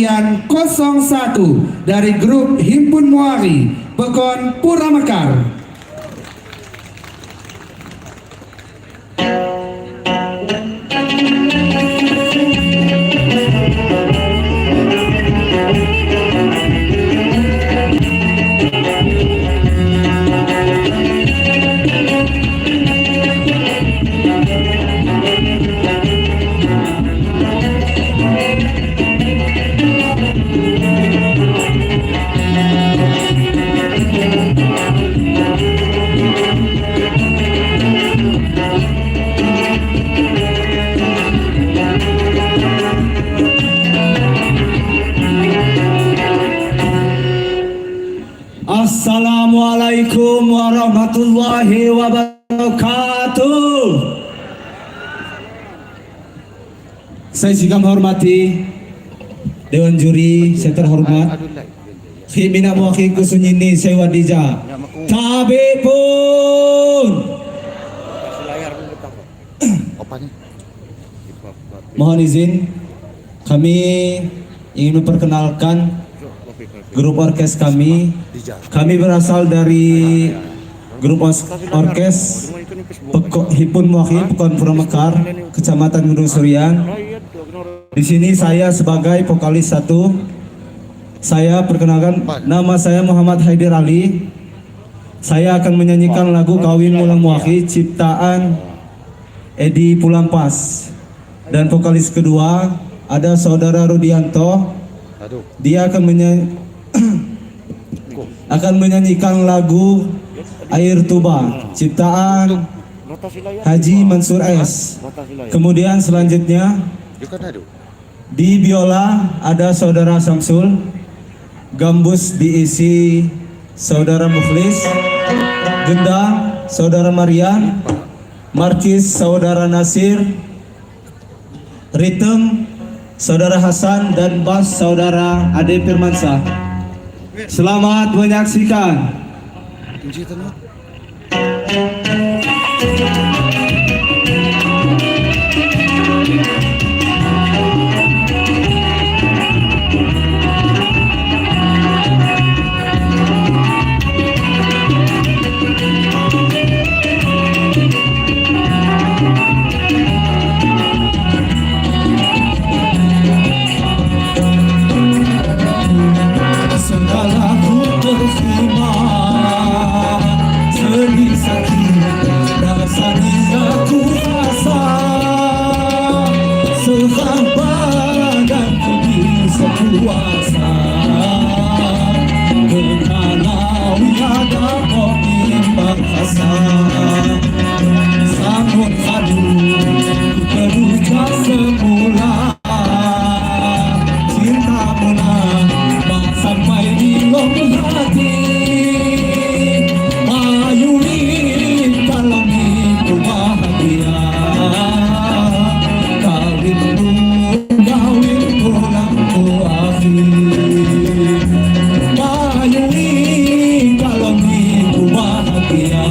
Bagian 01 dari grup Himpun Muari Pekon Pura Mekar. Assalamualaikum warahmatullahi wabarakatuh. Saya juga menghormati Dewan Juri, saya terhormat Khimina Muakhi Kusunyini saya Wadija Tabe pun mohon izin kami ingin memperkenalkan grup orkes kami. Kami berasal dari grup orkes Himpun Muakhi Pekon Pura Mekar, Kecamatan Gunung Surian. Di sini saya sebagai vokalis 1. Saya perkenalkan, nama saya Muhammad Haidir Ali. Saya akan menyanyikan lagu Kawin Mulang Muakhi ciptaan Edi Pulampas. Dan vokalis kedua ada saudara Rudianto. Dia akan menyanyikan lagu Air Tuba ciptaan Haji Mansur S. Kemudian selanjutnya di biola ada saudara Samsul, gambus diisi saudara Mukhlis, gendang saudara Marian, markis saudara Nasir, ritme saudara Hasan, dan bass saudara Ade Firmansyah. Selamat menyaksikan. Kalau minggu bahagia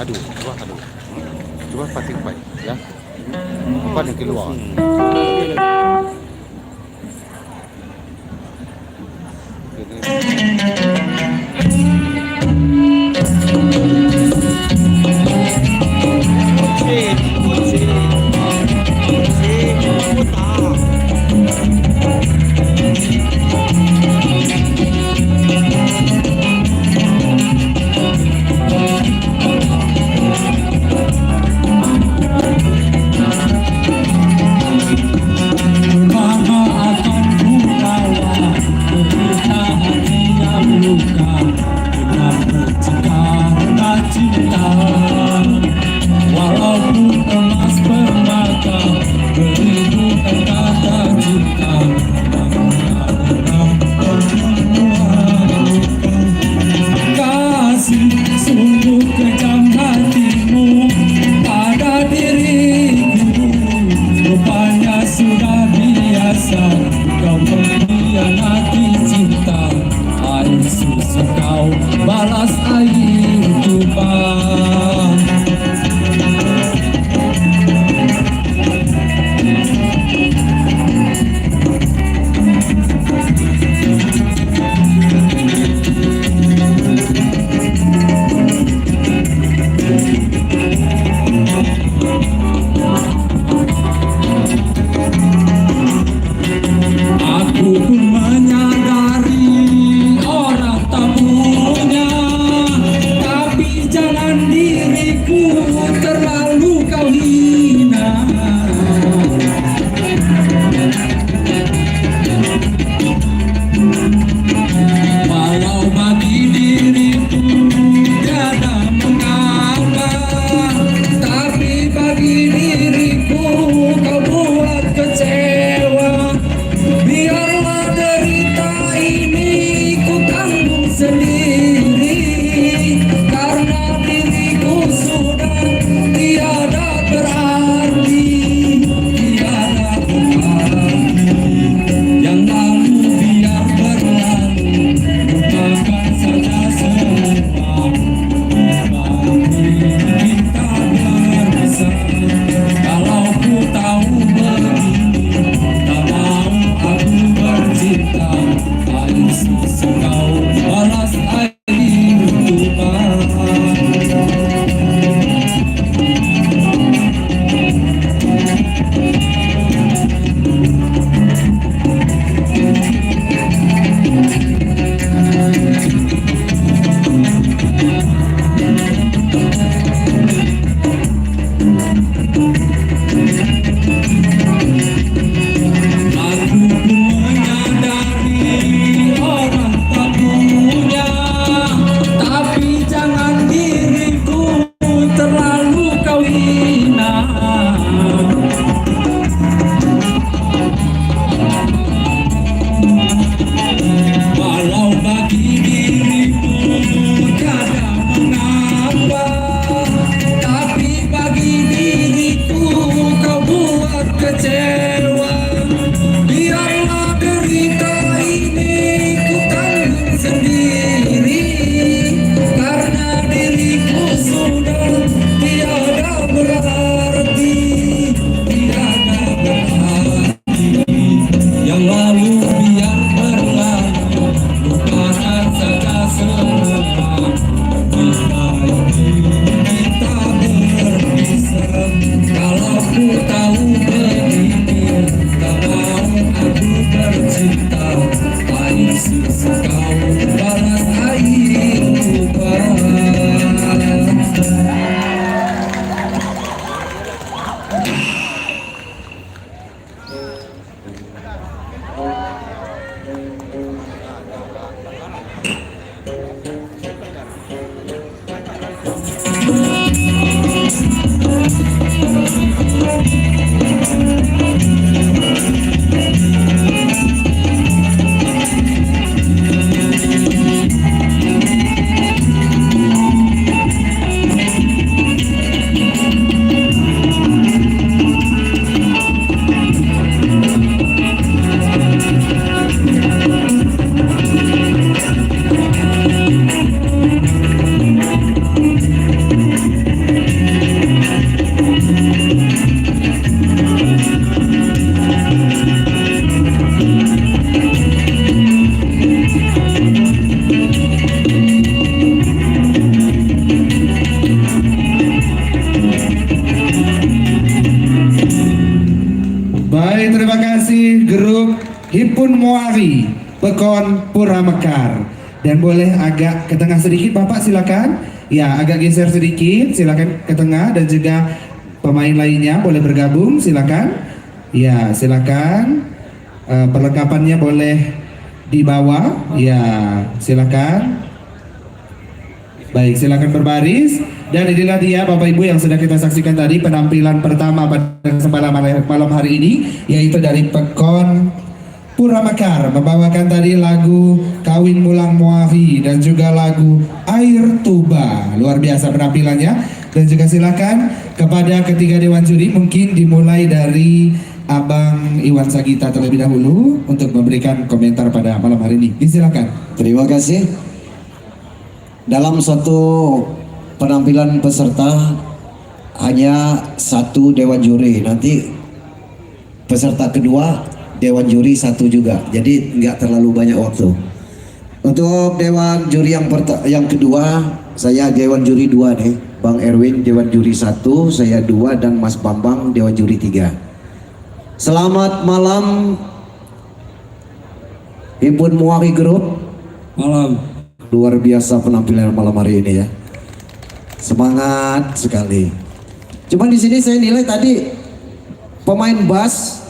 Aduh, coba pating baik ya. Apa yang keluar? Mama akan ku bawa berita hati yang luka dengan bercakap cinta. Walaupun emas permata beribukan kata cinta, kasih sungguh kejam hatimu pada diriku. Rupanya sudah biasa kau mengkhianati cinta. Air susu kau balas air tuba. Aku pun menyadari orang tak punya, tapi jangan diriku terlalu kau hina. Walau bagi diriku tiada mengapa, tapi bagi diriku kau buat kecewa. Biarlah derita ini ku tanggung sendiri, karena diriku sudah tiada berarti, tiada berarti. Yang lalu biar berlalu, lupakan saja semua. Berarti kita berpisah. Kalau ku tahu begini, tak mau aku bercinta. Air susu kau balas air tuba. Aku pun menyadari orang tak punya, tapi jangan diriku terlalu kau hina. Walau bagi diriku tiada mengapa, tapi bagi diriku kau buat kecewa. Biarlah derita ini ku tanggung sendiri, karena diriku sudah tiada berarti, tiada berarti. Yang lalu biar berlalu, lupakan saja semua. Kita ini kita berpisah. Kalau ku tahu begini, kasih grup Himpun Muari Pekon Pura Mekar. Dan boleh agak ke tengah sedikit Bapak, silakan. Ya, agak geser sedikit, silakan ke tengah, dan juga pemain lainnya boleh bergabung, silakan. Ya, silakan. Perlengkapannya boleh dibawa. Ya, silakan. Baik, silakan berbaris. Dan inilah dia Bapak Ibu yang sudah kita saksikan tadi penampilan pertama pada kesempatan malam hari ini, yaitu dari Pekon Pura Mekar membawakan tadi lagu Kawin Mulang Muahi dan juga lagu Air Tuba. Luar biasa penampilannya. Dan juga silakan kepada ketiga dewan juri, mungkin dimulai dari Abang Iwan Sagita terlebih dahulu untuk memberikan komentar pada malam hari ini. Silakan. Terima kasih. Dalam suatu penampilan peserta hanya satu dewan juri, nanti peserta kedua dewan juri satu juga, jadi nggak terlalu banyak waktu. Untuk dewan juri yang kedua, saya dewan juri 2 nih, Bang Erwin dewan juri 1, saya 2, dan Mas Bambang dewan juri 3. Selamat malam Himpun Muari Group. Malam. Luar biasa penampilan malam hari ini ya. Semangat sekali. Cuman di sini saya nilai tadi pemain bass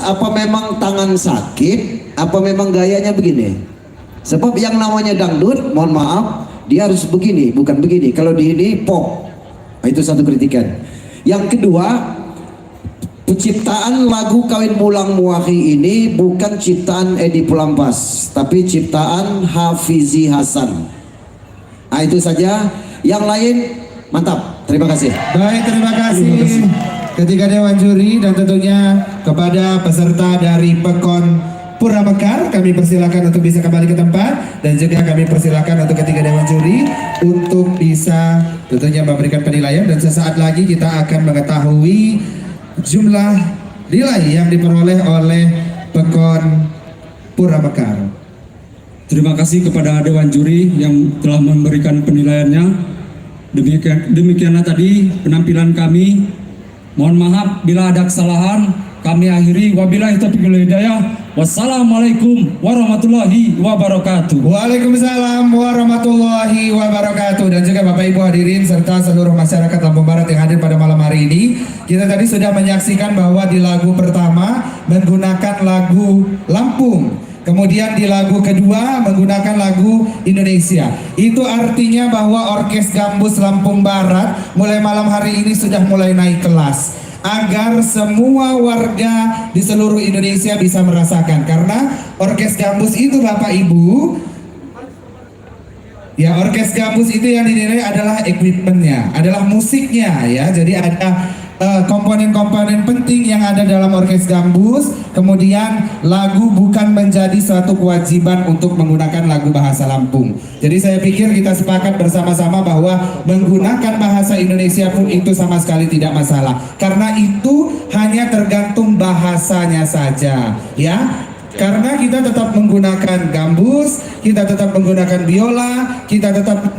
apa memang tangan sakit, apa memang gayanya begini? Sebab yang namanya dangdut, mohon maaf, dia harus begini, bukan begini. Kalau di ini pop. Nah, itu satu kritikan. Yang kedua, penciptaan lagu Kawin Mulang Muahi ini bukan ciptaan Edi Pulampas, tapi ciptaan Hafizi Hasan. Nah, itu saja. Yang lain mantap. Terima kasih. Baik, terima kasih ketiga dewan juri, dan tentunya kepada peserta dari Pekon Pura Mekar kami persilakan untuk bisa kembali ke tempat, dan juga kami persilakan untuk ketiga dewan juri untuk bisa tentunya memberikan penilaian, dan sesaat lagi kita akan mengetahui jumlah nilai yang diperoleh oleh Pekon Pura Mekar. Terima kasih kepada dewan juri yang telah memberikan penilaiannya. Demikianlah tadi penampilan kami. Mohon maaf bila ada kesalahan. Kami akhiri, wabillahi taufiq wal hidayah. Wassalamualaikum warahmatullahi wabarakatuh. Waalaikumsalam warahmatullahi wabarakatuh. Dan juga Bapak Ibu hadirin serta seluruh masyarakat Lampung Barat yang hadir pada malam hari ini, kita tadi sudah menyaksikan bahwa di lagu pertama menggunakan lagu Lampung, kemudian di lagu kedua menggunakan lagu Indonesia. Itu artinya bahwa Orkes Gambus Lampung Barat mulai malam hari ini sudah mulai naik kelas, agar semua warga di seluruh Indonesia bisa merasakan. Karena Orkes Gambus itu Bapak Ibu, ya, Orkes Gambus itu yang dinilai adalah equipmentnya, adalah musiknya ya. Jadi ada komponen-komponen penting yang ada dalam Orkes Gambus. Kemudian lagu bukan menjadi suatu kewajiban untuk menggunakan lagu bahasa Lampung. Jadi saya pikir kita sepakat bersama-sama bahwa menggunakan bahasa Indonesia pun itu sama sekali tidak masalah, karena itu hanya tergantung bahasanya saja ya. Karena kita tetap menggunakan gambus, kita tetap menggunakan biola, kita tetap